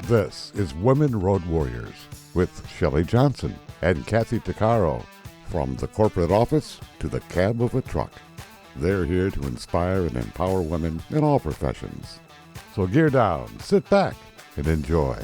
This is Women Road Warriors with Shelley Johnson and Kathy Tuccaro. From the corporate office to the cab of a truck, they're here to inspire and empower women in all professions. So gear down, sit back, and enjoy.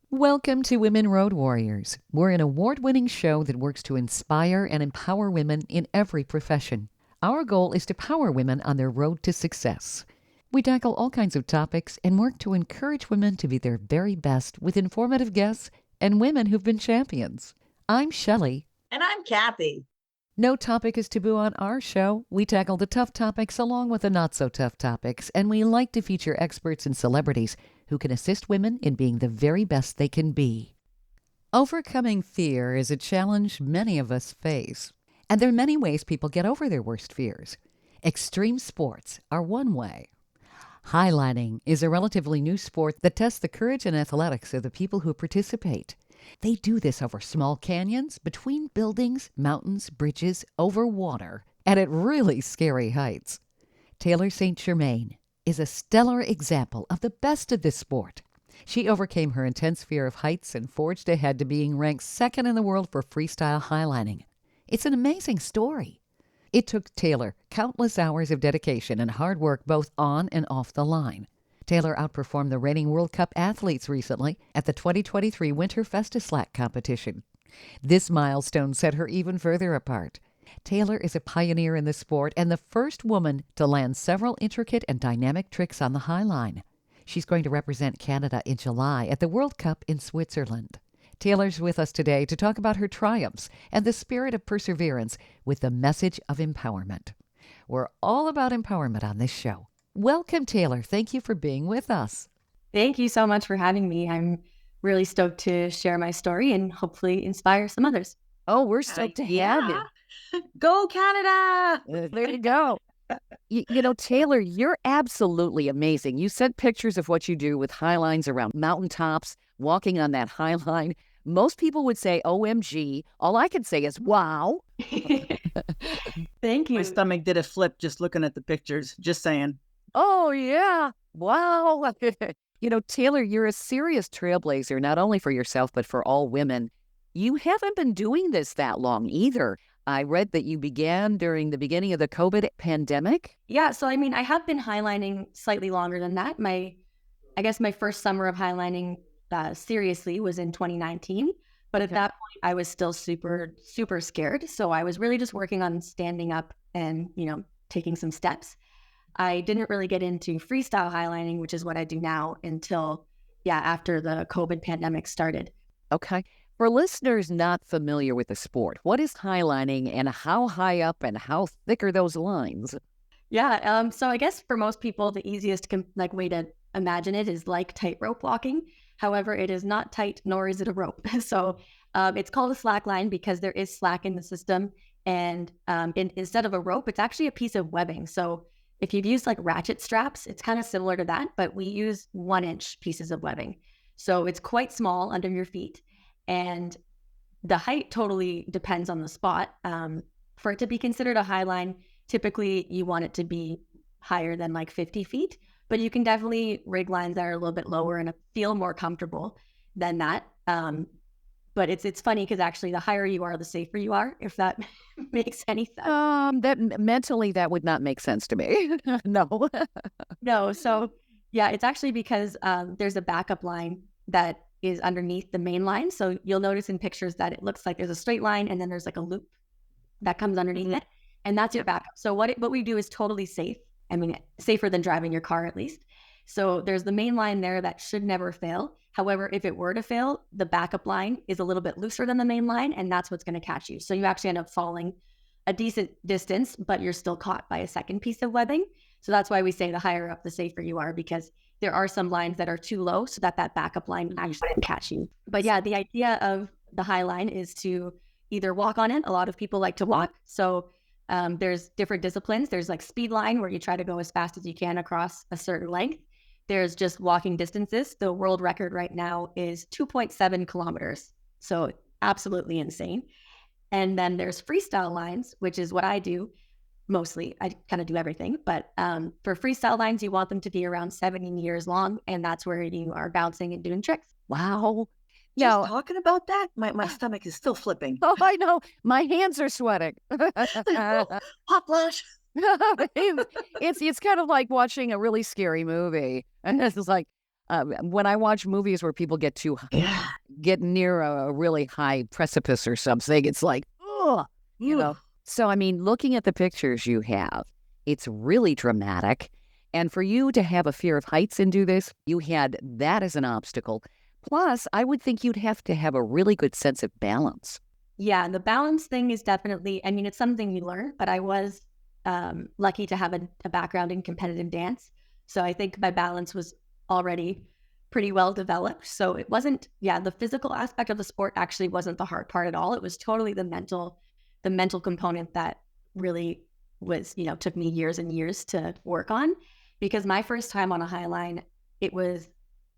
Welcome to Women Road Warriors. We're an award-winning show that works to inspire and empower women in every profession. Our goal is to power women on their road to success. We tackle all kinds of topics and work to encourage women to be their very best with informative guests and women who've been champions. I'm Shelley. And I'm Kathy. No topic is taboo on our show. We tackle the tough topics along with the not-so-tough topics, and we like to feature experts and celebrities who can assist women in being the very best they can be. Overcoming fear is a challenge many of us face, and there are many ways people get over their worst fears. Extreme sports are one way. Highlining is a relatively new sport that tests the courage and athletics of the people who participate. They do this over small canyons, between buildings, mountains, bridges, over water, and at really scary heights. Taylor St. Germaine is a stellar example of the best of this sport. She overcame her intense fear of heights and forged ahead to being ranked second in the world for freestyle highlining. It's an amazing story. It took Taylor countless hours of dedication and hard work both on and off the line. Taylor outperformed the reigning World Cup athletes recently at the 2023 Winter FestiSlack Competition. This milestone set her even further apart. Taylor is a pioneer in the sport and the first woman to land several intricate and dynamic tricks on the highline. She's going to represent Canada in July at the World Cup in Switzerland. Taylor's with us today to talk about her triumphs and the spirit of perseverance with the message of empowerment. We're all about empowerment on this show. Welcome, Taylor. Thank you for being with us. Thank you so much for having me. I'm really stoked to share my story and hopefully inspire some others. Oh, we're stoked to have you. Go Canada! There you go. You know, Taylor, you're absolutely amazing. You sent pictures of what you do with highlines around mountaintops, walking on that highline. Most people would say, OMG. All I can say is, wow. Thank you. My stomach did a flip just looking at the pictures, just saying. Oh, yeah. Wow. You know, Taylor, you're a serious trailblazer, not only for yourself, but for all women. You haven't been doing this that long either. I read that you began during the beginning of the COVID pandemic. Yeah, so I mean, I have been highlining slightly longer than that. I guess my first summer of highlining seriously was in 2019. But at that point, I was still super, super scared. So I was really just working on standing up and, taking some steps. I didn't really get into freestyle highlining, which is what I do now, until, after the COVID pandemic started. Okay. For listeners not familiar with the sport, what is highlining and how high up and how thick are those lines? Yeah. So I guess for most people, the easiest way to imagine it is like tightrope walking. However, it is not tight, nor is it a rope. So it's called a slackline because there is slack in the system. And instead of a rope, it's actually a piece of webbing. So if you've used ratchet straps, it's kind of similar to that, but we use 1-inch pieces of webbing. So it's quite small under your feet. And the height totally depends on the spot. For it to be considered a highline, typically you want it to be higher than 50 feet. But you can definitely rig lines that are a little bit lower and feel more comfortable than that. But it's funny because actually the higher you are, the safer you are, if that makes any sense. Mentally, that would not make sense to me. No. No. So it's actually because there's a backup line that is underneath the main line. So you'll notice in pictures that it looks like there's a straight line and then there's a loop that comes underneath it. And that's your backup. So what we do is totally safe. I mean, safer than driving your car, at least. So there's the main line there that should never fail. However, if it were to fail, the backup line is a little bit looser than the main line, and that's what's going to catch you. So you actually end up falling a decent distance, but you're still caught by a second piece of webbing. So that's why we say the higher up, the safer you are, because there are some lines that are too low so that backup line actually wouldn't catch you. But the idea of the high line is to either walk on it. A lot of people like to walk. So there's different disciplines. There's speed line where you try to go as fast as you can across a certain length. There's just walking distances. The world record right now is 2.7 kilometers. So absolutely insane. And then there's freestyle lines, which is what I do. mostly. I kind of do everything. But for freestyle lines, you want them to be around 7 years long. And that's where you are bouncing and doing tricks. Wow. Just Now, talking about that, my stomach is still flipping. oh, I know. My hands are sweating. Hot flash. It's kind of like watching a really scary movie. And this is like when I watch movies where people get Yeah. get near a really high precipice or something, it's like, oh, you know. So, I mean, looking at the pictures you have, it's really dramatic. And for you to have a fear of heights and do this, you had that as an obstacle. Plus, I would think you'd have to have a really good sense of balance. Yeah, the balance thing is definitely, I mean, it's something you learn, but I was lucky to have a background in competitive dance. So I think my balance was already pretty well developed. So it wasn't, the physical aspect of the sport actually wasn't the hard part at all. It was totally the mental component that really was, took me years and years to work on. Because my first time on a high line, it was,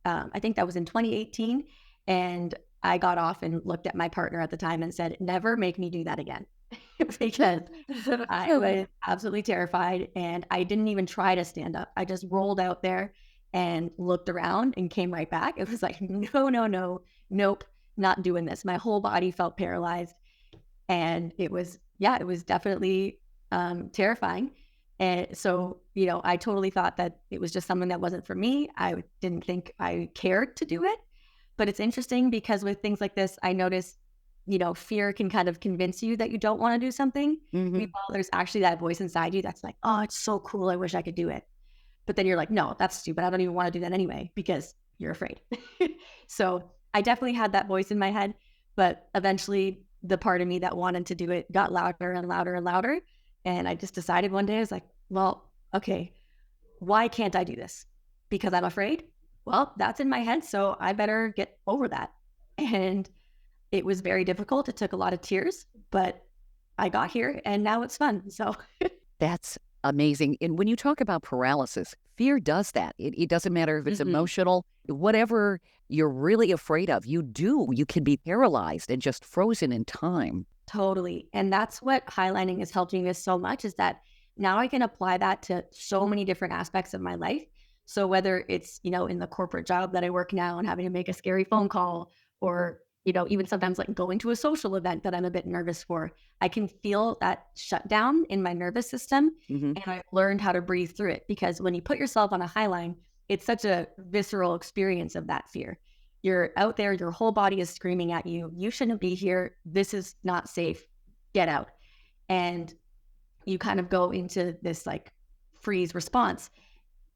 I think that was in 2018. And I got off and looked at my partner at the time and said, never make me do that again. Because I was absolutely terrified and I didn't even try to stand up. I just rolled out there and looked around and came right back. It was like, no, nope, not doing this. My whole body felt paralyzed. And it was definitely terrifying. And so, I totally thought that it was just something that wasn't for me. I didn't think I cared to do it. But it's interesting because with things like this, I noticed, fear can kind of convince you that you don't want to do something. Meanwhile, there's actually that voice inside you that's like, oh, it's so cool. I wish I could do it. But then you're like, no, that's stupid. I don't even want to do that anyway because you're afraid. So I definitely had that voice in my head. But eventually, the part of me that wanted to do it got louder and louder and louder. And I just decided one day, I was like, well, okay, why can't I do this? Because I'm afraid? Well, that's in my head, so I better get over that. And it was very difficult. It took a lot of tears, but I got here and now it's fun. So That's amazing. And when you talk about paralysis, fear does that. It doesn't matter if it's emotional, whatever you're really afraid of, you can be paralyzed and just frozen in time. Totally. And that's what highlining has helped me with so much is that now I can apply that to so many different aspects of my life. So whether it's, in the corporate job that I work now and having to make a scary phone call or, even sometimes like going to a social event that I'm a bit nervous for, I can feel that shutdown in my nervous system. And I've learned how to breathe through it because when you put yourself on a high line, it's such a visceral experience of that fear. You're out there, your whole body is screaming at you. You shouldn't be here. This is not safe. Get out. And you kind of go into this like freeze response.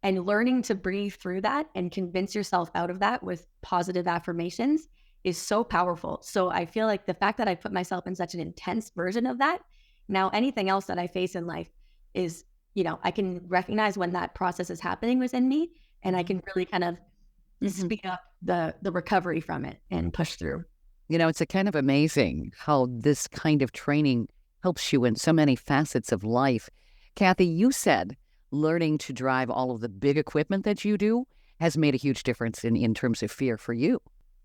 And learning to breathe through that and convince yourself out of that with positive affirmations is so powerful. So I feel like the fact that I put myself in such an intense version of that, now anything else that I face in life is, I can recognize when that process is happening within me and I can really kind of speed up the recovery from it and push through. It's a kind of amazing how this kind of training helps you in so many facets of life. Kathy, you said learning to drive all of the big equipment that you do has made a huge difference in terms of fear for you.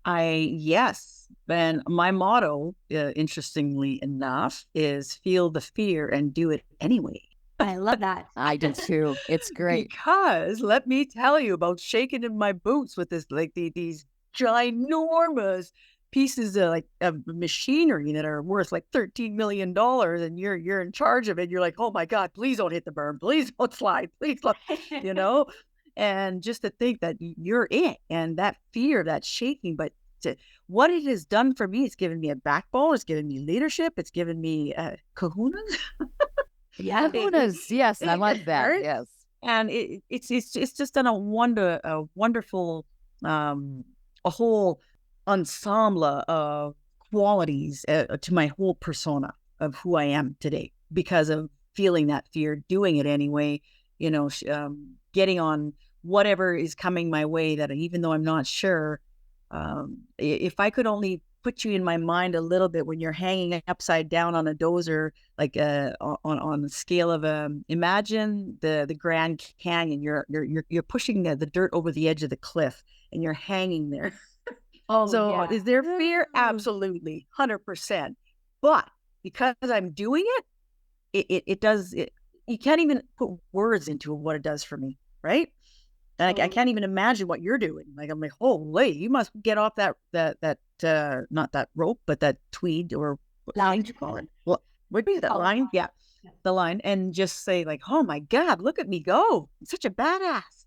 Yes. And my motto, interestingly enough, is feel the fear and do it anyway. I love that. I did too. It's great. Because let me tell you about shaking in my boots with this, like these ginormous pieces of machinery that are worth like $13 million and you're in charge of it. You're like, oh my God, please don't hit the berm. Please don't slide. Please don't, and just to think that you're it and that fear, that shaking, but what it has done for me, it's given me a backbone. It's given me leadership. It's given me kahunas. Yeah. Kahunas. Yes. I like that. Right? Yes. And it's just done a wonderful, a whole ensemble of qualities to my whole persona of who I am today because of feeling that fear, doing it anyway, getting on whatever is coming my way that even though I'm not sure, if I could only put you in my mind a little bit when you're hanging upside down on a dozer, like on the scale of imagine the Grand Canyon, you're pushing the dirt over the edge of the cliff and you're hanging there. Oh, so yeah. Is there fear? Absolutely, 100%. But because I'm doing it, it does it. you can't even put words into what it does for me, right? And I can't even imagine what you're doing. Like, I'm like, holy, you must get off that not that rope, but that tweed or line. What you call it? Well, would be that line? Yeah, the line, and just say like, oh my God, look at me go! I'm such a badass.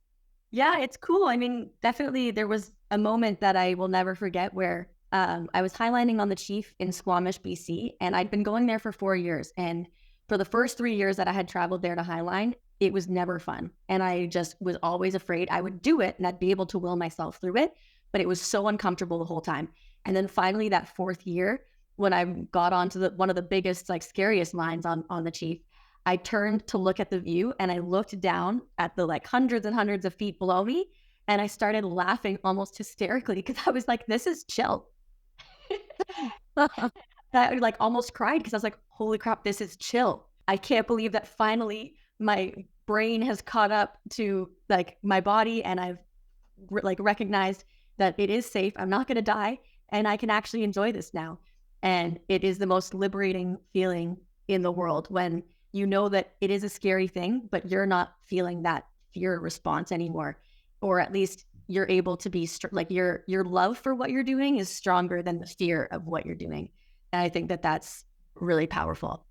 Yeah, it's cool. I mean, definitely there was a moment that I will never forget where I was highlining on the Chief in Squamish, BC, and I'd been going there for 4 years. And for the first 3 years that I had traveled there to highline, it was never fun. And I just was always afraid I would do it and I'd be able to will myself through it. But it was so uncomfortable the whole time. And then finally that 4th year, when I got onto one of the biggest, like scariest lines on the Chief, I turned to look at the view and I looked down at the like hundreds and hundreds of feet below me. And I started laughing almost hysterically because I was like, this is chill. I like almost cried because I was like, holy crap, this is chill. I can't believe that finally my brain has caught up to like my body and I've like recognized that it is safe. I'm not going to die and I can actually enjoy this now. And it is the most liberating feeling in the world when you know that it is a scary thing, but you're not feeling that fear response anymore. Or at least you're able to be like your love for what you're doing is stronger than the fear of what you're doing. And I think that that's really powerful.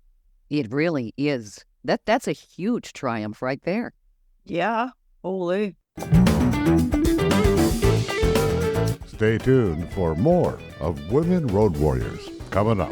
It really is. That's a huge triumph right there. Yeah, holy. Stay tuned for more of Women Road Warriors coming up.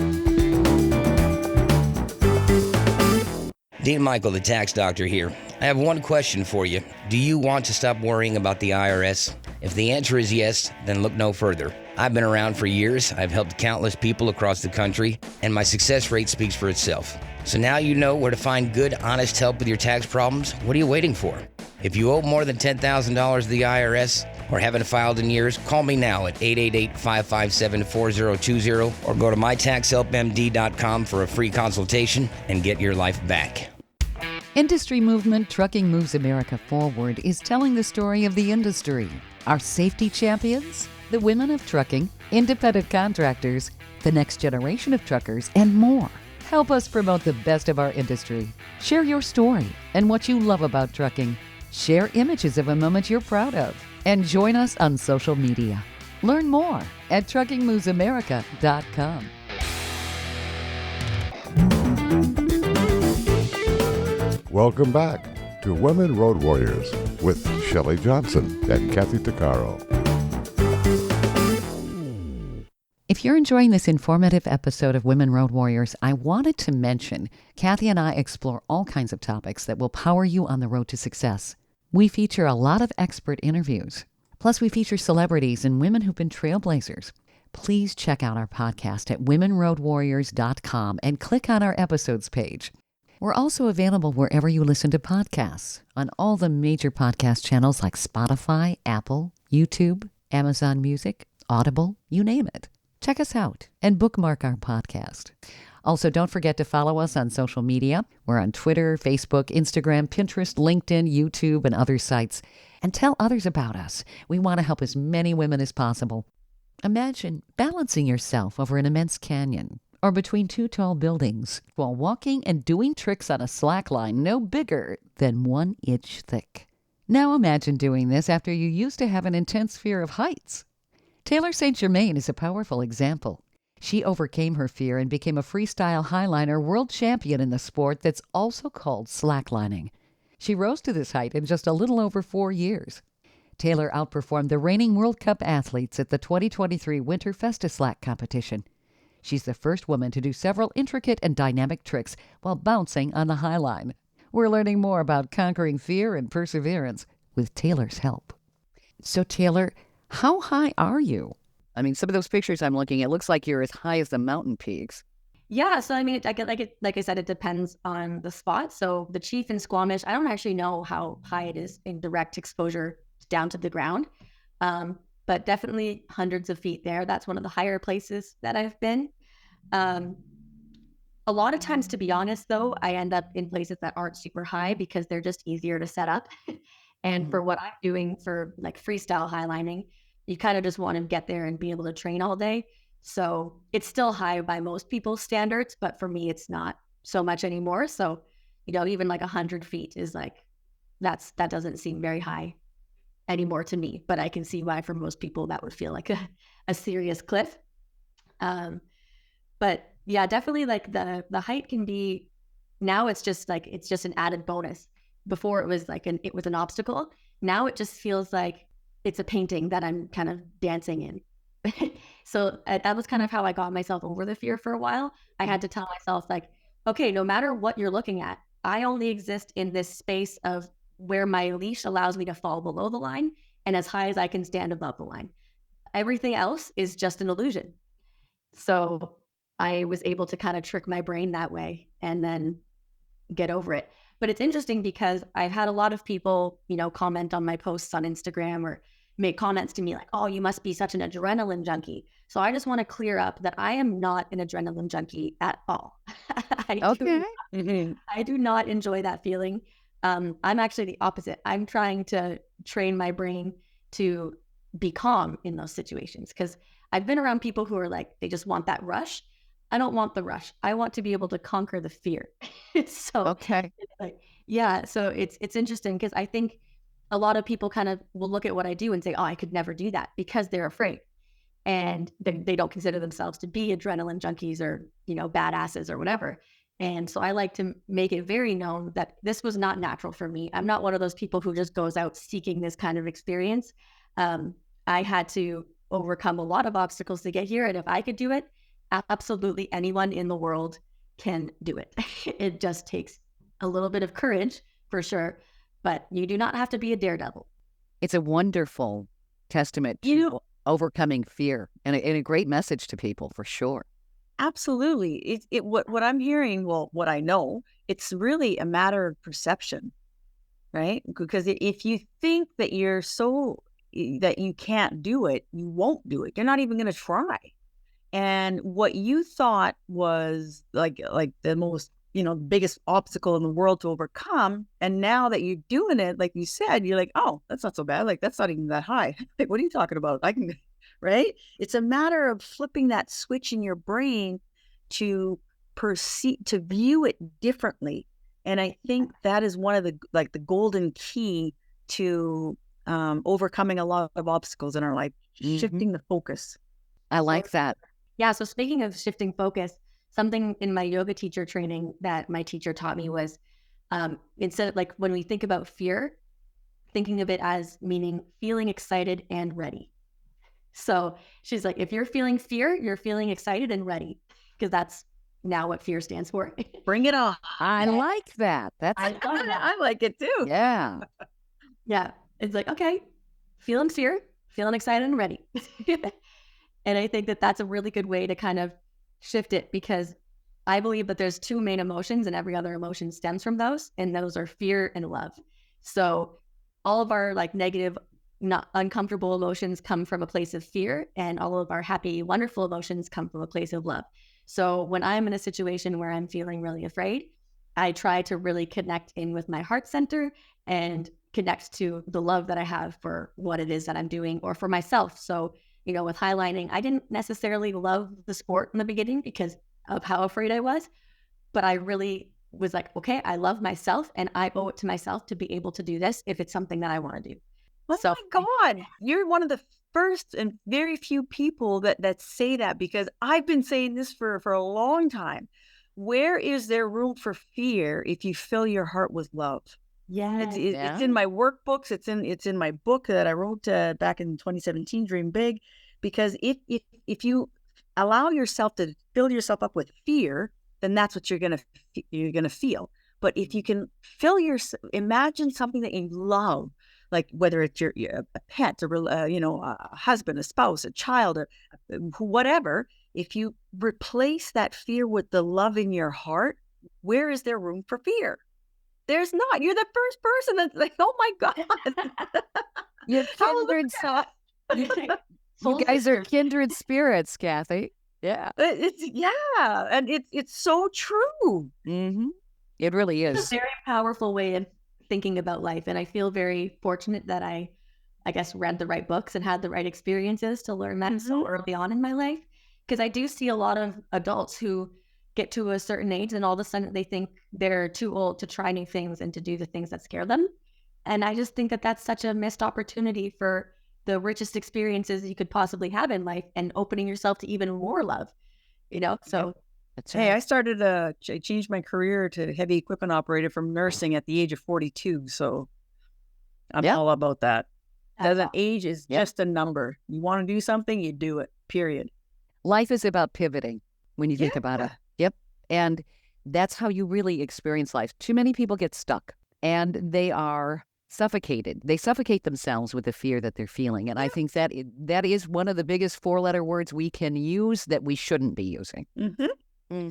Dean Michael, the tax doctor here. I have one question for you. Do you want to stop worrying about the IRS? If the answer is yes, then look no further. I've been around for years. I've helped countless people across the country, and my success rate speaks for itself. So now you know where to find good, honest help with your tax problems. What are you waiting for? If you owe more than $10,000 to the IRS or haven't filed in years, call me now at 888-557-4020 or go to mytaxhelpmd.com for a free consultation and get your life back. Industry movement Trucking Moves America Forward is telling the story of the industry. Our safety champions, the women of trucking, independent contractors, the next generation of truckers, and more. Help us promote the best of our industry. Share your story and what you love about trucking. Share images of a moment you're proud of. And join us on social media. Learn more at truckingmovesamerica.com. Welcome back to Women Road Warriors with Shelley Johnson and Kathy Tuccaro. If you're enjoying this informative episode of Women Road Warriors, I wanted to mention Kathy and I explore all kinds of topics that will power you on the road to success. We feature a lot of expert interviews. Plus, we feature celebrities and women who've been trailblazers. Please check out our podcast at womenroadwarriors.com and click on our episodes page. We're also available wherever you listen to podcasts, on all the major podcast channels like Spotify, Apple, YouTube, Amazon Music, Audible, you name it. Check us out and bookmark our podcast. Also, don't forget to follow us on social media. We're on Twitter, Facebook, Instagram, Pinterest, LinkedIn, YouTube, and other sites. And tell others about us. We want to help as many women as possible. Imagine balancing yourself over an immense canyon or between two tall buildings while walking and doing tricks on a slackline no bigger than 1 inch thick. Now imagine doing this after you used to have an intense fear of heights. Taylor St. Germaine is a powerful example. She overcame her fear and became a freestyle highliner world champion in the sport that's also called slacklining. She rose to this height in just a little over 4 years. Taylor outperformed the reigning World Cup athletes at the 2023 Winter FestiSlack Competition. She's the first woman to do several intricate and dynamic tricks while bouncing on the high line. We're learning more about conquering fear and perseverance with Taylor's help. So Taylor, how high are you? I mean, some of those pictures I'm looking at, it looks like you're as high as the mountain peaks. Yeah, so I mean, like I said, it depends on the spot. So the Chief in Squamish, I don't actually know how high it is in direct exposure down to the ground, but definitely hundreds of feet there. That's one of the higher places that I've been. A lot of times, to be honest, though, I end up in places that aren't super high because they're just easier to set up. And for what I'm doing for like freestyle highlining, you kind of just want to get there and be able to train all day. So it's still high by most people's standards, but for me, it's not so much anymore. So even like 100 feet is like, that doesn't seem very high anymore to me, but I can see why for most people that would feel like a serious cliff. But yeah, definitely like the height can be, now it's just an added bonus. Before it was like it was an obstacle. Now it just feels like it's a painting that I'm kind of dancing in. So that was kind of how I got myself over the fear for a while. I had to tell myself like, okay, no matter what you're looking at, I only exist in this space of where my leash allows me to fall below the line and as high as I can stand above the line. Everything else is just an illusion. So I was able to kind of trick my brain that way and then get over it. But it's interesting because I've had a lot of people, comment on my posts on Instagram or make comments to me like, oh, you must be such an adrenaline junkie. So I just want to clear up that I am not an adrenaline junkie at all. I do not enjoy that feeling. I'm actually the opposite. I'm trying to train my brain to be calm in those situations because I've been around people who are like, they just want that rush. I don't want the rush. I want to be able to conquer the fear. So so it's interesting because I think a lot of people kind of will look at what I do and say, oh, I could never do that because they're afraid. And they don't consider themselves to be adrenaline junkies or, badasses or whatever. And so I like to make it very known that this was not natural for me. I'm not one of those people who just goes out seeking this kind of experience. I had to overcome a lot of obstacles to get here. And if I could do it, absolutely anyone in the world can do it. It just takes a little bit of courage for sure, but you do not have to be a daredevil. It's a wonderful testament to overcoming fear and a great message to people for sure. Absolutely. What I'm hearing, well, what I know, it's really a matter of perception, right? Because if you think that that you can't do it, you won't do it. You're not even going to try. And what you thought was like the most, biggest obstacle in the world to overcome. And now that you're doing it, like you said, you're like, oh, that's not so bad. Like, that's not even that high. Like, what are you talking about? I can, right? It's a matter of flipping that switch in your brain to view it differently. And I think that is one of the golden key to overcoming a lot of obstacles in our life, shifting the focus. I like that. Yeah. So speaking of shifting focus, something in my yoga teacher training that my teacher taught me was instead of like when we think about fear, thinking of it as meaning feeling excited and ready. So she's like, if you're feeling fear, you're feeling excited and ready because that's now what fear stands for. Bring it on. I like that. I like it too. Yeah. Yeah. It's like, okay, feeling fear, feeling excited and ready. And I think that that's a really good way to kind of shift it because I believe that there's two main emotions and every other emotion stems from those. And those are fear and love. So all of our like negative, not uncomfortable emotions come from a place of fear, and all of our happy, wonderful emotions come from a place of love. So when I'm in a situation where I'm feeling really afraid, I try to really connect in with my heart center and connect to the love that I have for what it is that I'm doing or for myself. So, with highlining, I didn't necessarily love the sport in the beginning because of how afraid I was, but I really was like, okay, I love myself and I owe it to myself to be able to do this if it's something that I want to do. Oh my God, you're one of the first and very few people that say that, because I've been saying this for a long time. Where is there room for fear if you fill your heart with love? Yeah, it's in my workbooks. It's in my book that I wrote back in 2017, Dream Big. Because if you allow yourself to fill yourself up with fear, then that's what you're gonna feel. But if you can imagine something that you love, like whether it's a pet, or a husband, a spouse, a child, or whatever. If you replace that fear with the love in your heart, where is there room for fear? There's not. You're the first person that's like, oh my God. You're kindred. You guys are kindred spirits, Kathy. Yeah. And it's so true. Mm-hmm. It really is. It's a very powerful way of thinking about life. And I feel very fortunate that I guess read the right books and had the right experiences to learn that so early on in my life. Because I do see a lot of adults who get to a certain age and all of a sudden they think they're too old to try new things and to do the things that scare them. And I just think that that's such a missed opportunity for the richest experiences you could possibly have in life and opening yourself to even more love, So That's Hey, right. I started I changed my career to heavy equipment operator from nursing at the age of 42. So I'm Yeah. all about that. That's awesome. Age is Yeah. just a number. You want to do something, you do it, period. Life is about pivoting when you think about it. Yep. And that's how you really experience life. Too many people get stuck and they are suffocated. They suffocate themselves with the fear that they're feeling. And I think that that is one of the biggest 4-letter words we can use that we shouldn't be using.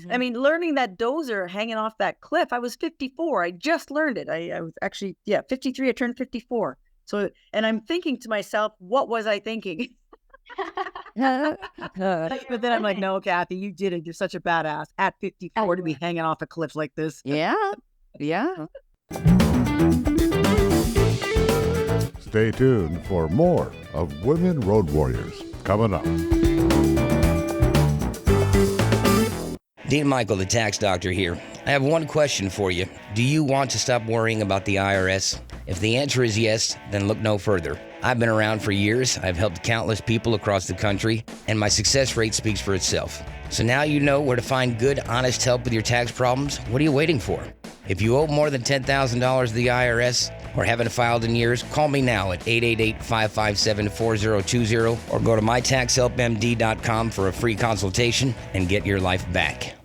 I mean, learning that dozer hanging off that cliff, I was 54. I just learned it. I was actually, 53. I turned 54. So, and I'm thinking to myself, what was I thinking? But then I'm like, no, Kathy, you did it. You're such a badass at 54 to be hanging off a cliff like this. Yeah. Yeah. Stay tuned for more of Women Road Warriors coming up. Dean Michael, the tax doctor here. I have one question for you. Do you want to stop worrying about the IRS? If the answer is yes, then look no further. I've been around for years. I've helped countless people across the country, and my success rate speaks for itself. So now you know where to find good, honest help with your tax problems. What are you waiting for? If you owe more than $10,000 to the IRS or haven't filed in years, call me now at 888-557-4020 or go to mytaxhelpmd.com for a free consultation and get your life back.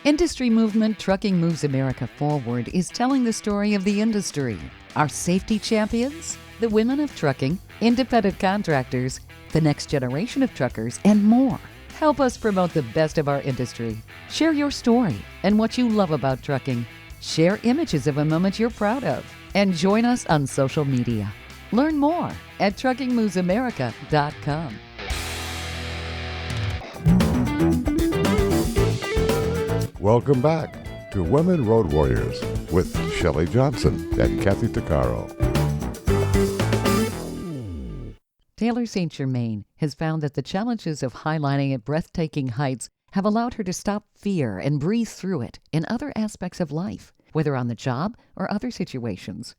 Industry movement Trucking Moves America Forward is telling the story of the industry. Our safety champions, the women of trucking, independent contractors, the next generation of truckers, and more. Help us promote the best of our industry. Share your story and what you love about trucking. Share images of a moment you're proud of. And join us on social media. Learn more at truckingmovesamerica.com. Welcome back to Women Road Warriors with Shelley Johnson and Kathy Tuccaro. Taylor St. Germaine has found that the challenges of highlining at breathtaking heights have allowed her to stop fear and breathe through it in other aspects of life, whether on the job or other situations.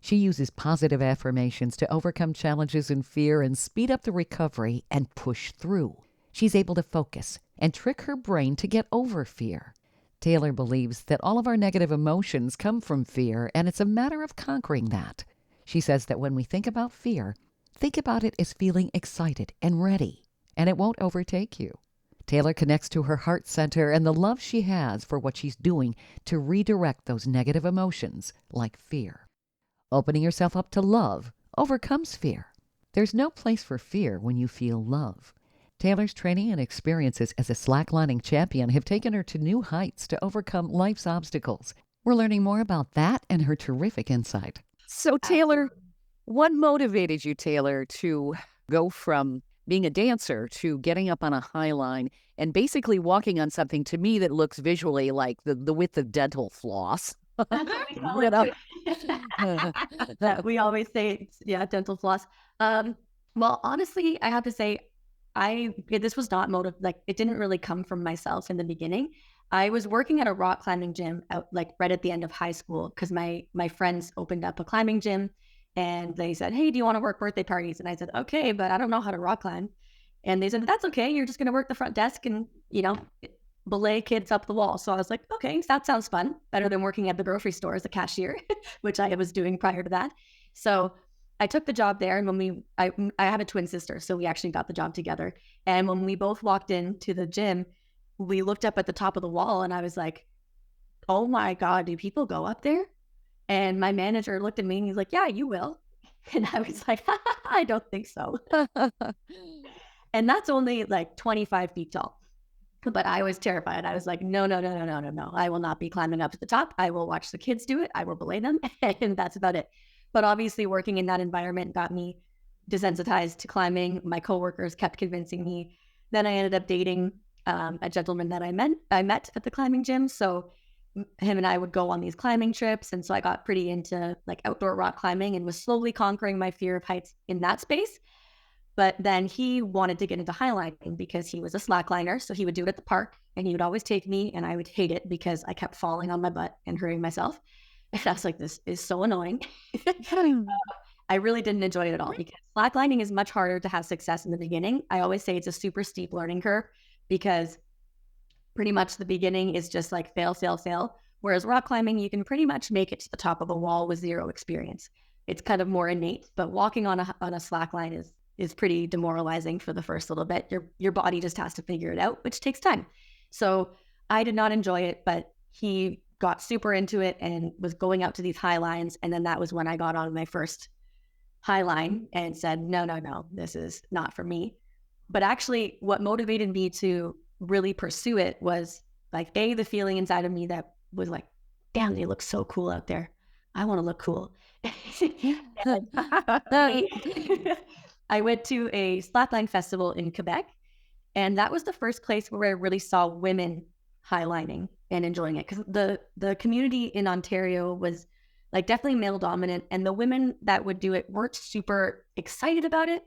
She uses positive affirmations to overcome challenges and fear and speed up the recovery and push through. She's able to focus and trick her brain to get over fear. Taylor believes that all of our negative emotions come from fear, and it's a matter of conquering that. She says that when we think about fear, think about it as feeling excited and ready, and it won't overtake you. Taylor connects to her heart center and the love she has for what she's doing to redirect those negative emotions, like fear. Opening yourself up to love overcomes fear. There's no place for fear when you feel love. Taylor's training and experiences as a slacklining champion have taken her to new heights to overcome life's obstacles. We're learning more about that and her terrific insight. So, Taylor, what motivated you, Taylor, to go from being a dancer to getting up on a high line and basically walking on something to me that looks visually like the width of dental floss? You know? We always say, dental floss. Well, honestly, I have to say, this was not it didn't really come from myself in the beginning. I was working at a rock climbing gym out right at the end of high school because my friends opened up a climbing gym and they said, hey, do you want to work birthday parties? And I said, okay, but I don't know how to rock climb. And they said, that's okay. You're just going to work the front desk and, belay kids up the wall. So I was like, okay, that sounds fun. Better than working at the grocery store as a cashier, which I was doing prior to that. So I took the job there. And I have a twin sister, so we actually got the job together. And when we both walked into the gym, we looked up at the top of the wall and I was like, oh my God, do people go up there? And my manager looked at me and he's like, yeah, you will. And I was like, I don't think so. And that's only 25 feet tall. But I was terrified. I was like, no. I will not be climbing up to the top. I will watch the kids do it. I will belay them. And that's about it. But obviously working in that environment got me desensitized to climbing. My coworkers kept convincing me. Then I ended up dating a gentleman that I met at the climbing gym. So him and I would go on these climbing trips. And so I got pretty into outdoor rock climbing and was slowly conquering my fear of heights in that space. But then he wanted to get into highlining because he was a slackliner. So he would do it at the park and he would always take me, and I would hate it because I kept falling on my butt and hurting myself. And I was like, this is so annoying. I really didn't enjoy it at all because slacklining is much harder to have success in the beginning. I always say it's a super steep learning curve because pretty much the beginning is just like fail, fail, fail. Whereas rock climbing, you can pretty much make it to the top of a wall with zero experience. It's kind of more innate, but walking on a slack line is pretty demoralizing for the first little bit. Your body just has to figure it out, which takes time. So I did not enjoy it, but he got super into it and was going out to these high lines. And then that was when I got on my first high line and said, no, this is not for me. But actually what motivated me to really pursue it was like, the feeling inside of me that was like, damn, they look so cool out there. I want to look cool. I went to a slackline festival in Quebec, and that was the first place where I really saw women highlining and enjoying it, because the community in Ontario was like definitely male dominant, and the women that would do it weren't super excited about it.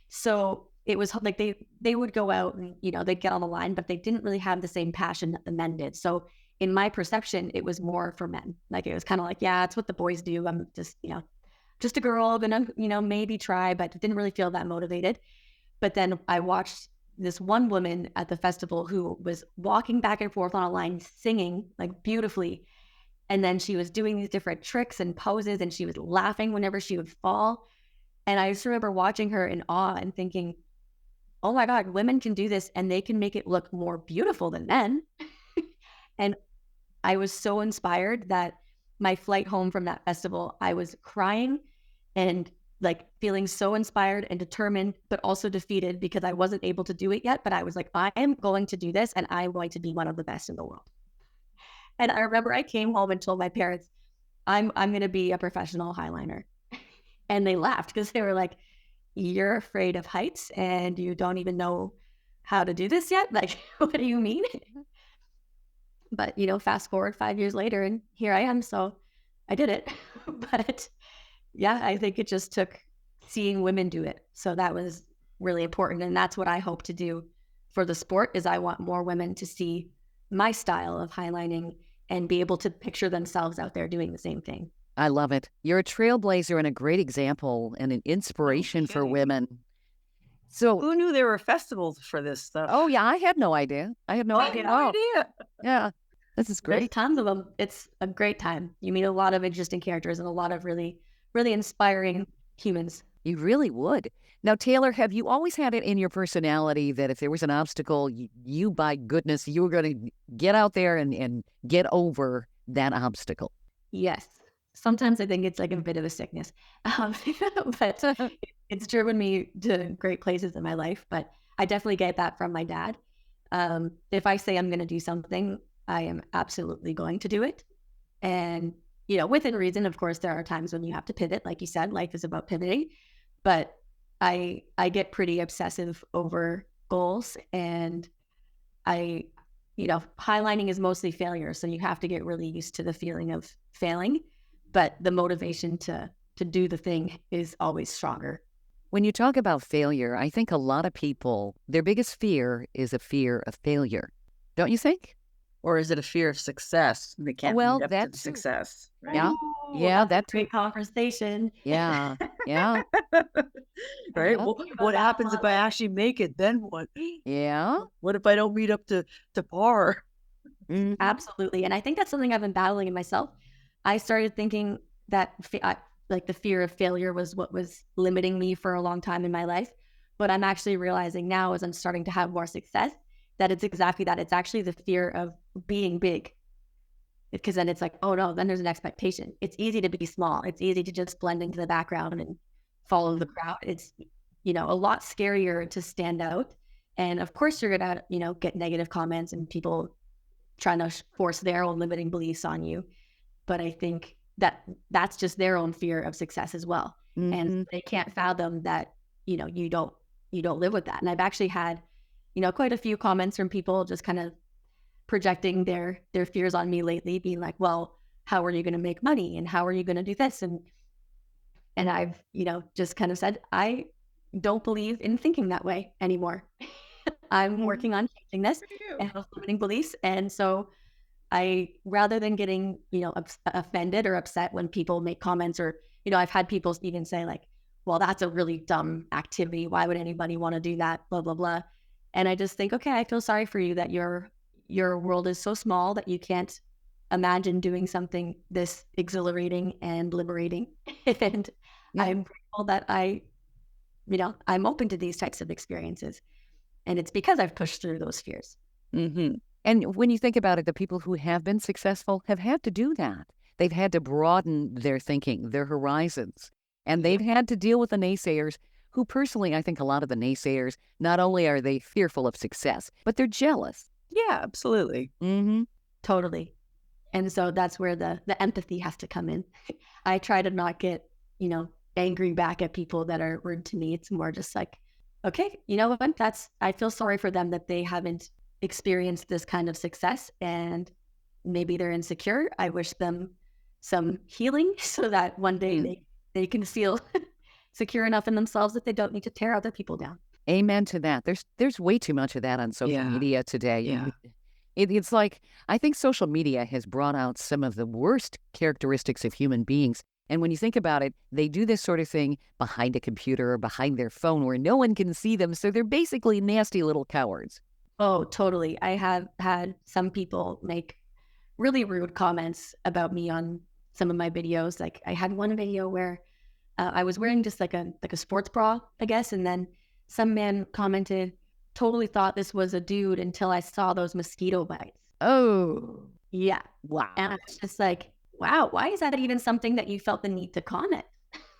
So it was like they would go out and, they'd get on the line, but they didn't really have the same passion that the men did. So in my perception, it was more for men. Like, it was kind of like, yeah, it's what the boys do. I'm just, just a girl, gonna, maybe try, but didn't really feel that motivated. But then I watched this one woman at the festival who was walking back and forth on a line, singing like beautifully. And then she was doing these different tricks and poses, and she was laughing whenever she would fall. And I just remember watching her in awe and thinking, oh my God, women can do this and they can make it look more beautiful than men. And I was so inspired that my flight home from that festival, I was crying and like feeling so inspired and determined, but also defeated because I wasn't able to do it yet. But I was like, I am going to do this and I'm going to be one of the best in the world. And I remember I came home and told my parents, I'm going to be a professional highliner. And they laughed because they were like, you're afraid of heights and you don't even know how to do this yet? Like, what do you mean? But, fast forward 5 years later and here I am. So I did it. But yeah, I think it just took seeing women do it. So that was really important. And that's what I hope to do for the sport, is I want more women to see my style of highlining and be able to picture themselves out there doing the same thing. I love it. You're a trailblazer and a great example and an inspiration for women. So who knew there were festivals for this stuff? Oh yeah, I had no idea. I had no idea. Yeah, this is great. There's tons of them. It's a great time. You meet a lot of interesting characters and a lot of really, really inspiring humans. You really would. Now, Taylor, have you always had it in your personality that if there was an obstacle, you by goodness, you were going to get out there and get over that obstacle? Yes. Sometimes I think it's like a bit of a sickness, but it's driven me to great places in my life. But I definitely get that from my dad. If I say I'm going to do something, I am absolutely going to do it. And, within reason, of course, there are times when you have to pivot. Like you said, life is about pivoting. But I get pretty obsessive over goals, and highlining is mostly failure. So you have to get really used to the feeling of failing. But the motivation to do the thing is always stronger. When you talk about failure, I think a lot of people, their biggest fear is a fear of failure. Don't you think? Or is it a fear of success? They can't meet up to success. Right? Yeah. Yeah, that's great conversation. Yeah. Yeah. Right? Well, what happens if I actually make it? Then what? Yeah. What if I don't meet up to par? Mm-hmm. Absolutely. And I think that's something I've been battling in myself. I started thinking that the fear of failure was what was limiting me for a long time in my life. But I'm actually realizing now, as I'm starting to have more success, that it's exactly that. It's actually the fear of being big. Because then it's like, oh no, then there's an expectation. It's easy to be small. It's easy to just blend into the background and follow the crowd. It's, a lot scarier to stand out. And of course you're going to, get negative comments and people trying to force their own limiting beliefs on you. But I think that's just their own fear of success as well. Mm-hmm. And they can't fathom that, you don't live with that. And I've actually had, quite a few comments from people just kind of projecting their fears on me lately, being like, well, how are you going to make money? And how are you going to do this? And I've, just kind of said, I don't believe in thinking that way anymore. I'm working on changing this and those limiting beliefs. And so rather than getting, offended or upset when people make comments, or, I've had people even say like, well, that's a really dumb activity. Why would anybody want to do that? Blah, blah, blah. And I just think, okay, I feel sorry for you that your world is so small that you can't imagine doing something this exhilarating and liberating. And I'm grateful that I'm open to these types of experiences. And it's because I've pushed through those fears. Mm-hmm. And when you think about it, the people who have been successful have had to do that. They've had to broaden their thinking, their horizons. And they've had to deal with the naysayers who, personally, I think a lot of the naysayers, not only are they fearful of success, but they're jealous. Yeah, absolutely. Mm-hmm. Totally. And so that's where the empathy has to come in. I try to not get, angry back at people that are rude to me. It's more just like, okay, you know what? I feel sorry for them that they haven't experienced this kind of success, and maybe they're insecure. I wish them some healing so that one day they can feel secure enough in themselves that they don't need to tear other people down. Amen to that. There's way too much of that on social media today. Yeah. It's like, I think social media has brought out some of the worst characteristics of human beings. And when you think about it, they do this sort of thing behind a computer or behind their phone where no one can see them. So they're basically nasty little cowards. Oh, totally. I have had some people make really rude comments about me on some of my videos. Like I had one video where I was wearing just like a sports bra, I guess. And then some man commented, totally thought this was a dude until I saw those mosquito bites. Oh, yeah. Wow. And I was just like, wow, why is that even something that you felt the need to comment?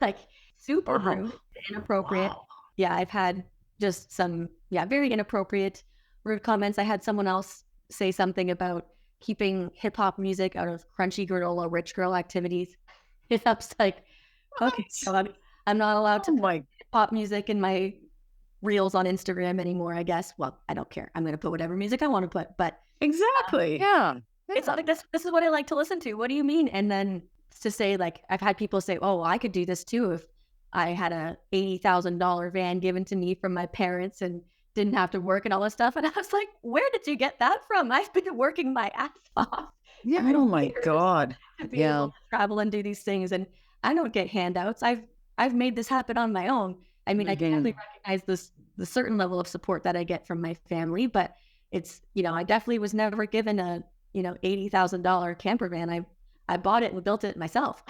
Like super rude, inappropriate. Wow. Yeah, I've had just some, very inappropriate, rude comments. I had someone else say something about keeping hip hop music out of crunchy granola rich girl activities. And I was like, okay, so I'm not allowed to put hip hop music in my reels on Instagram anymore, I guess. Well, I don't care. I'm going to put whatever music I want to put, but exactly. It's like, this is what I like to listen to. What do you mean? And then to say, like, I've had people say, oh, I could do this too if I had a $80,000 van given to me from my parents and didn't have to work and all this stuff. And I was like, where did you get that from? I've been working my ass off. Yeah. Oh my God. To be able to travel and do these things. And I don't get handouts. I've made this happen on my own. I mean, I definitely recognize the certain level of support that I get from my family, but it's, I definitely was never given a, $80,000 camper van. I bought it and built it myself.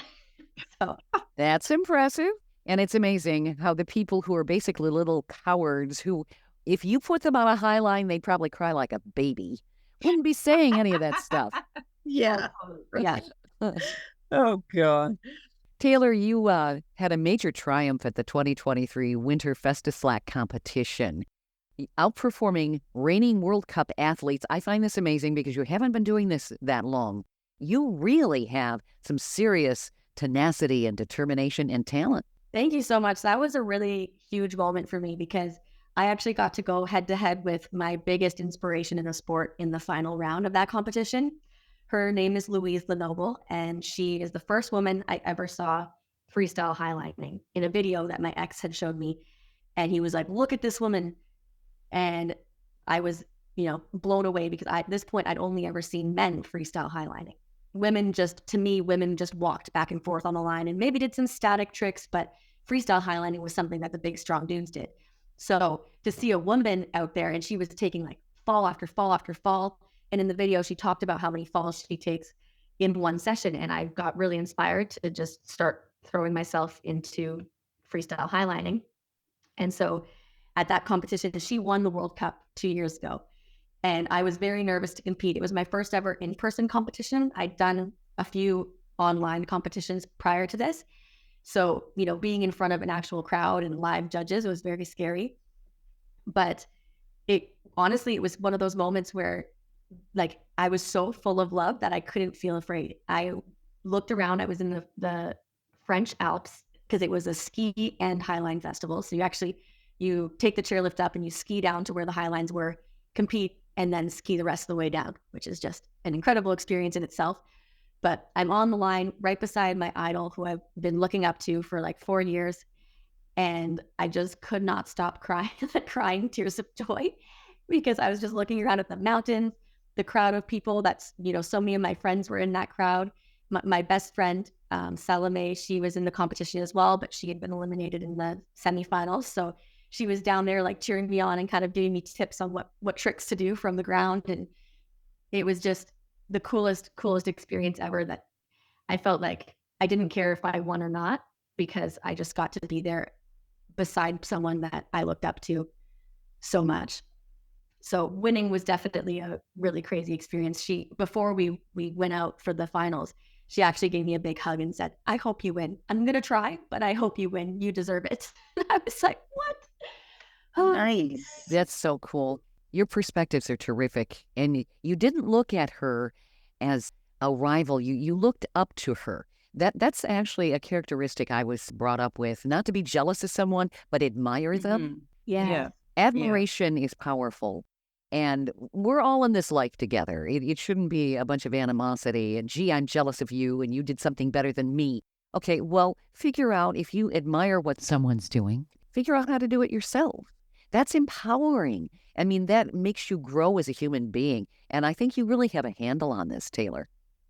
So that's impressive. And it's amazing how the people who are basically little cowards who, if you put them on a high line, they'd probably cry like a baby. Wouldn't be saying any of that stuff. Yeah. Yeah. Oh, God. Taylor, you had a major triumph at the 2023 Winter FestiSlack Competition, outperforming reigning World Cup athletes. I find this amazing because you haven't been doing this that long. You really have some serious tenacity and determination and talent. Thank you so much. That was a really huge moment for me because I actually got to go head to head with my biggest inspiration in the sport in the final round of that competition. Her name is Louise Lenoble, and she is the first woman I ever saw freestyle highlining in a video that my ex had showed me. And he was like, look at this woman. And I was, blown away because at this point, I'd only ever seen men freestyle highlining. Women just walked back and forth on the line and maybe did some static tricks, but freestyle highlining was something that the big, strong dudes did. So to see a woman out there, and she was taking like fall after fall after fall. And in the video, she talked about how many falls she takes in one session. And I got really inspired to just start throwing myself into freestyle highlining. And so at that competition, she won the World Cup 2 years ago. And I was very nervous to compete. It was my first ever in-person competition. I'd done a few online competitions prior to this. So, being in front of an actual crowd and live judges was very scary. But it was one of those moments where like I was so full of love that I couldn't feel afraid. I looked around. I was in the French Alps because it was a ski and highline festival. So you take the chairlift up and you ski down to where the highlines were, compete, and then ski the rest of the way down, which is just an incredible experience in itself. But I'm on the line right beside my idol who I've been looking up to for like 4 years. And I just could not stop crying, crying tears of joy, because I was just looking around at the mountains, the crowd of people that's, so many of my friends were in that crowd. My best friend, Salome, she was in the competition as well, but she had been eliminated in the semifinals. So she was down there like cheering me on and kind of giving me tips on what tricks to do from the ground. And it was just the coolest experience ever, that I felt like I didn't care if I won or not, because I just got to be there beside someone that I looked up to so much. So winning was definitely a really crazy experience. Before we went out for the finals, she actually gave me a big hug and said, "I hope you win. I'm going to try, but I hope you win. You deserve it." And I was like, what? Oh, nice. That's so cool. Your perspectives are terrific. And you didn't look at her as a rival. You looked up to her. That's actually a characteristic I was brought up with, not to be jealous of someone, but admire them. Yeah. Admiration is powerful. And we're all in this life together. It shouldn't be a bunch of animosity and, gee, I'm jealous of you and you did something better than me. Okay, well, figure out, if you admire what someone's doing, figure out how to do it yourself. That's empowering. I mean, that makes you grow as a human being. And I think you really have a handle on this, Taylor.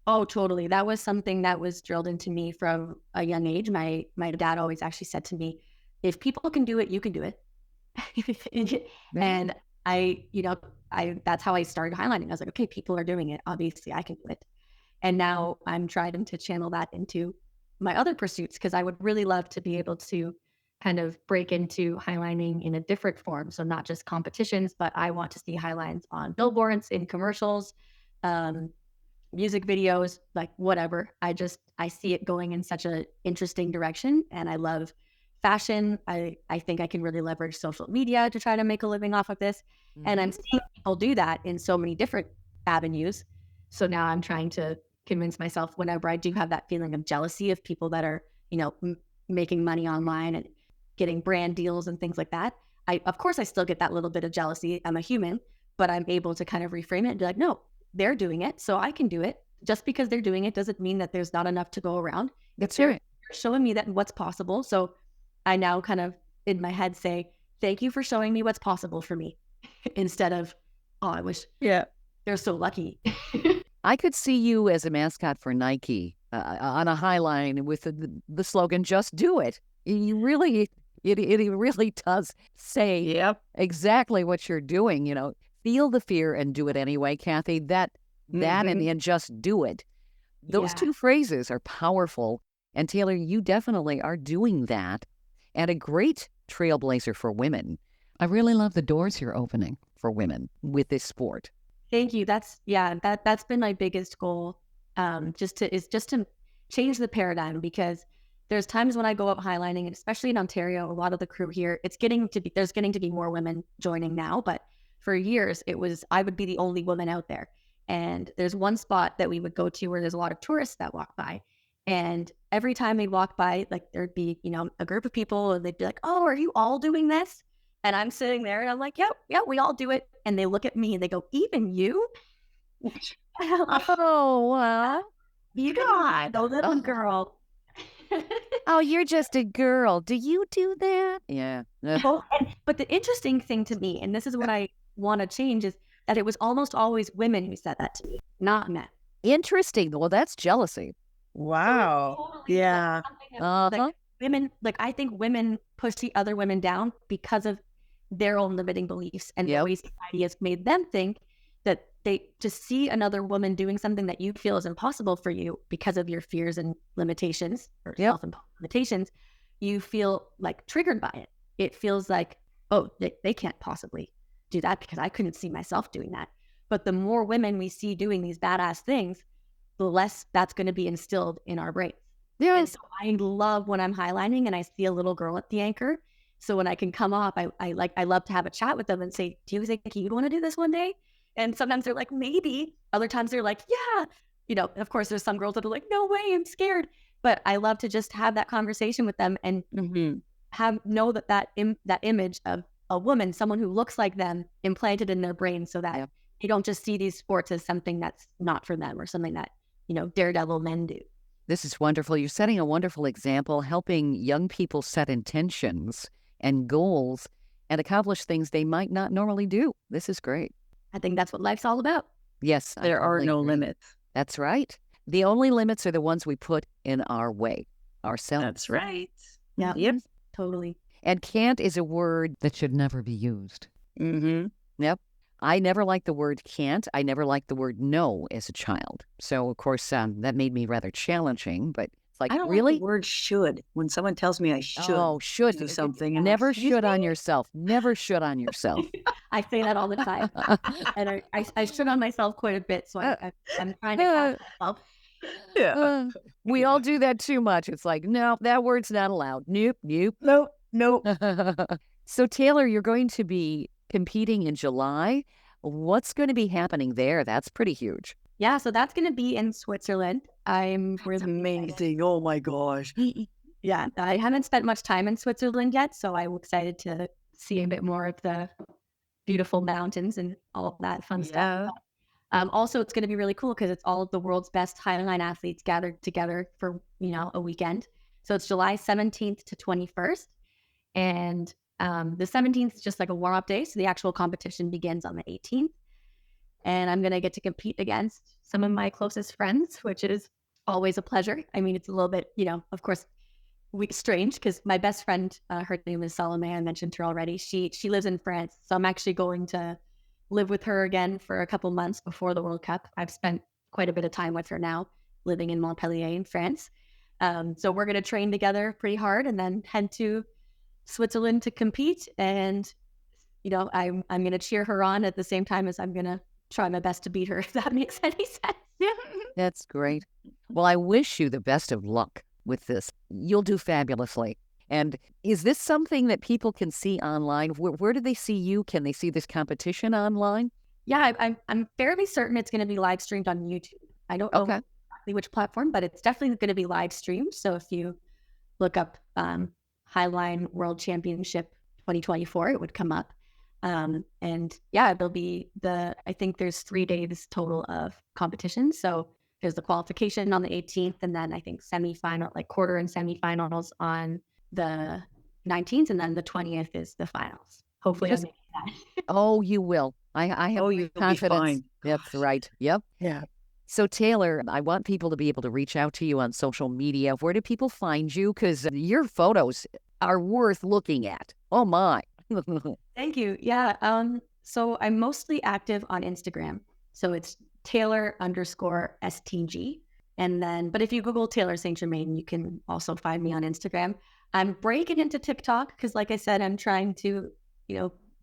Oh, totally. That was something that was drilled into me from a young age. My dad always actually said to me, if people can do it, you can do it. And that's how I started highlining. I was like, okay, people are doing it. Obviously, I can do it. And now I'm trying to channel that into my other pursuits, because I would really love to be able to kind of break into highlining in a different form. So not just competitions, but I want to see highlines on billboards, in commercials, music videos, like whatever. I see it going in such an interesting direction, and I love fashion. I think I can really leverage social media to try to make a living off of this. And I'm seeing people do that in so many different avenues. So now I'm trying to convince myself, whenever I do have that feeling of jealousy of people that are, making money online and getting brand deals and things like that, of course I still get that little bit of jealousy. I'm a human, but I'm able to kind of reframe it and be like, no, they're doing it, so I can do it. Just because they're doing it doesn't mean that there's not enough to go around. That's right. They're showing me that what's possible. So I now kind of in my head say, thank you for showing me what's possible for me, instead of, oh, I wish they're so lucky. I could see you as a mascot for Nike on a highline with the slogan, just do it. You really, it really does say exactly what you're doing. Feel the fear and do it anyway, Kathy. That and just do it. Those two phrases are powerful. And Taylor, you definitely are doing that, and a great trailblazer for women. I really love the doors you're opening for women with this sport. Thank you. That's been my biggest goal. Just to change the paradigm, because there's times when I go up highlining, and especially in Ontario, a lot of the crew here, there's getting to be more women joining now, but for years I would be the only woman out there. And there's one spot that we would go to where there's a lot of tourists that walk by. And every time they walk by, like there'd be, a group of people, and they'd be like, "Oh, are you all doing this?" And I'm sitting there and I'm like, "Yep, we all do it." And they look at me and they go, "Even you?" Oh, wow. You God, the little girl. Oh, you're just a girl. Do you do that? Yeah. But the interesting thing to me, and this is what I want to change, is that it was almost always women who said that to me, not men. Interesting. Well, that's jealousy. Wow. Totally. Yeah. Like women, like I think women push the other women down because of their own limiting beliefs and the way society has made them think that to see another woman doing something that you feel is impossible for you because of your fears and limitations or self-imposed limitations, you feel like triggered by it. It feels like, oh, they can't possibly do that because I couldn't see myself doing that. But the more women we see doing these badass things, the less that's going to be instilled in our brains. Yeah. And so I love when I'm highlining and I see a little girl at the anchor. So when I can come up, I love to have a chat with them and say, "Do you think you'd want to do this one day?" And sometimes they're like, "Maybe." Other times they're like, "Yeah." Of course there's some girls that are like, "No way, I'm scared." But I love to just have that conversation with them and know that image of a woman, someone who looks like them, implanted in their brain, so that they don't just see these sports as something that's not for them or something that, daredevil men do. This is wonderful. You're setting a wonderful example, helping young people set intentions and goals and accomplish things they might not normally do. This is great. I think that's what life's all about. Yes. There are no limits. That's right. The only limits are the ones we put in our way, ourselves. That's right. Yeah. Yep. Totally. And can't is a word that should never be used. Mm-hmm. Yep. I never liked the word can't. I never liked the word no as a child. So, of course, that made me rather challenging. But it's like, I don't really? like the word should. When someone tells me I should should do something. and Never excuse should me? on yourself. Never should on yourself. I say that all the time. And I should on myself quite a bit. So I'm trying to catch myself. Yeah. We all do that too much. It's like, no, that word's not allowed. Nope. Nope. So, Taylor, you're going to be competing in July. What's going to be happening there? That's pretty huge. Yeah, so that's going to be in Switzerland. I'm really Amazing. Oh my gosh. Yeah, I haven't spent much time in Switzerland yet, so I'm excited to see a bit more of the beautiful mountains and all of that fun stuff. Also, it's going to be really cool because it's all of the world's best Highline athletes gathered together for, a weekend. So it's July 17th to 21st. And the 17th is just like a warm-up day. So the actual competition begins on the 18th. And I'm going to get to compete against some of my closest friends, which is always a pleasure. I mean, it's a little bit, of course, strange because my best friend, her name is Salome. I mentioned her already. She lives in France. So I'm actually going to live with her again for a couple months before the World Cup. I've spent quite a bit of time with her now, living in Montpellier in France. So we're going to train together pretty hard and then head to Switzerland to compete. And, I'm going to cheer her on at the same time as I'm going to try my best to beat her, if that makes any sense. That's great. Well, I wish you the best of luck with this. You'll do fabulously. And is this something that people can see online? Where do they see you? Can they see this competition online? Yeah, I'm fairly certain it's going to be live streamed on YouTube. I don't know exactly which platform, but it's definitely going to be live streamed. So if you look up Highline World Championship 2024, it would come up. And yeah, it'll be I think there's 3 days total of competition. So there's the qualification on the 18th, and then I think semifinal, like quarter and semifinals on the 19th, and then the 20th is the finals. Hopefully I'll make that. Oh, you will. I have confidence. That's right. Yep. Yeah. So, Taylor, I want people to be able to reach out to you on social media. Where do people find you? Because your photos are worth looking at. Oh, my. Thank you. Yeah. So I'm mostly active on Instagram. So it's Taylor_STG. And then, but if you Google Taylor St. Germaine, you can also find me on Instagram. I'm breaking into TikTok because, like I said, I'm trying to,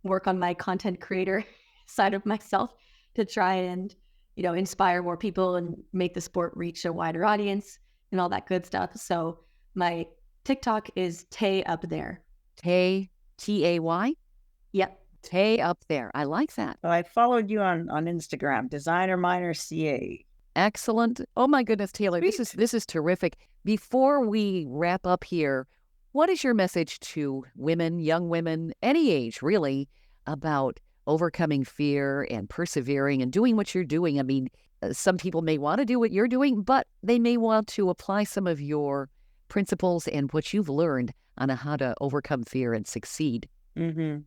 work on my content creator side of myself to try and, inspire more people and make the sport reach a wider audience and all that good stuff. So my TikTok is Tay Up There. Tay, Tay? Yep. Tay Up There. I like that. I followed you on Instagram, Designer Minor CA. Excellent. Oh my goodness, Taylor, this is terrific. Before we wrap up here, what is your message to women, young women, any age really, about overcoming fear and persevering and doing what you're doing? I mean, some people may want to do what you're doing, but they may want to apply some of your principles and what you've learned on how to overcome fear and succeed. Mm-hmm.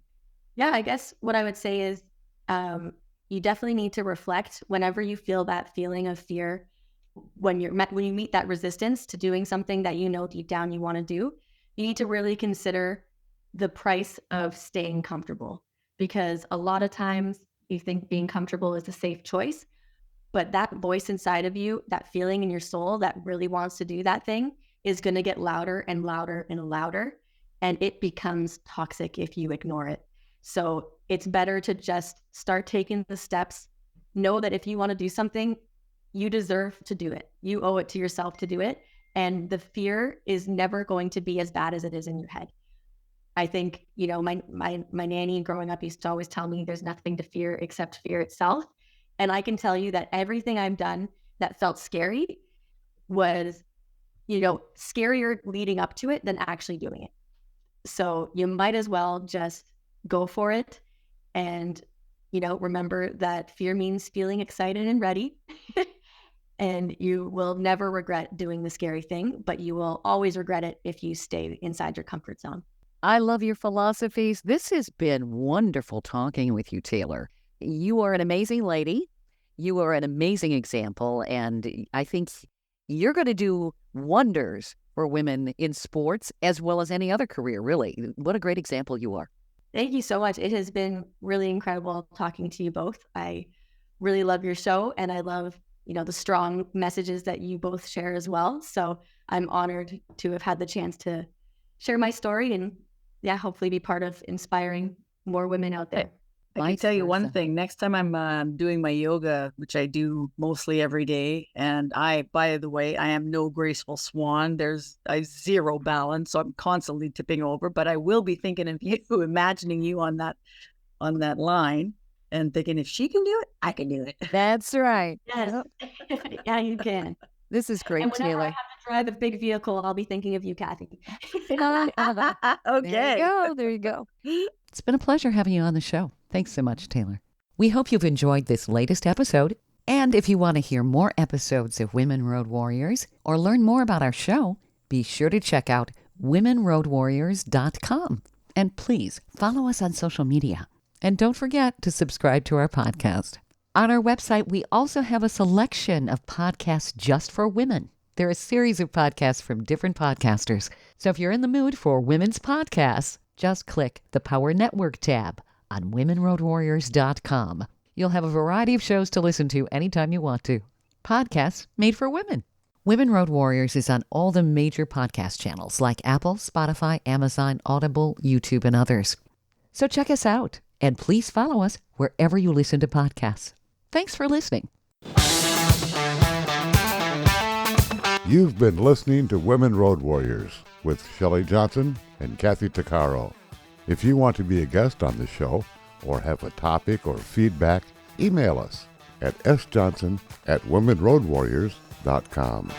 Yeah, I guess what I would say is you definitely need to reflect whenever you feel that feeling of fear, when you meet that resistance to doing something that deep down you want to do. You need to really consider the price of staying comfortable, because a lot of times you think being comfortable is a safe choice, but that voice inside of you, that feeling in your soul that really wants to do that thing, is going to get louder and louder and louder, and it becomes toxic if you ignore it. So it's better to just start taking the steps. Know that if you want to do something, you deserve to do it. You owe it to yourself to do it. And the fear is never going to be as bad as it is in your head. I think, my nanny growing up used to always tell me there's nothing to fear except fear itself. And I can tell you that everything I've done that felt scary was, scarier leading up to it than actually doing it. So you might as well just go for it. And, remember that fear means feeling excited and ready. and you will never regret doing the scary thing, but you will always regret it if you stay inside your comfort zone. I love your philosophies. This has been wonderful talking with you, Taylor. You are an amazing lady. You are an amazing example, and I think you're going to do wonders for women in sports as well as any other career, really. What a great example you are. Thank you so much. It has been really incredible talking to you both. I really love your show, and I love, the strong messages that you both share as well. So I'm honored to have had the chance to share my story and, hopefully be part of inspiring more women out there. I can tell you one thing. Next time I'm doing my yoga, which I do mostly every day, and by the way, I am no graceful swan. I have zero balance, so I'm constantly tipping over. But I will be thinking of you, imagining you on that line, and thinking, if she can do it, I can do it. That's right. Yes. Yeah, you can. This is great, and whenever Taylor. I have to drive a big vehicle, I'll be thinking of you, Kathy. Okay. There you go. It's been a pleasure having you on the show. Thanks so much, Taylor. We hope you've enjoyed this latest episode. And if you want to hear more episodes of Women Road Warriors or learn more about our show, be sure to check out womenroadwarriors.com. And please follow us on social media. And don't forget to subscribe to our podcast. On our website, we also have a selection of podcasts just for women. There are a series of podcasts from different podcasters. So if you're in the mood for women's podcasts, just click the Power Network tab on womenroadwarriors.com. You'll have a variety of shows to listen to anytime you want to. Podcasts made for women. Women Road Warriors is on all the major podcast channels like Apple, Spotify, Amazon, Audible, YouTube, and others. So check us out, and please follow us wherever you listen to podcasts. Thanks for listening. You've been listening to Women Road Warriors with Shelley Johnson and Kathy Tuccaro. If you want to be a guest on the show or have a topic or feedback, email us at sjohnson@womenroadwarriors.com.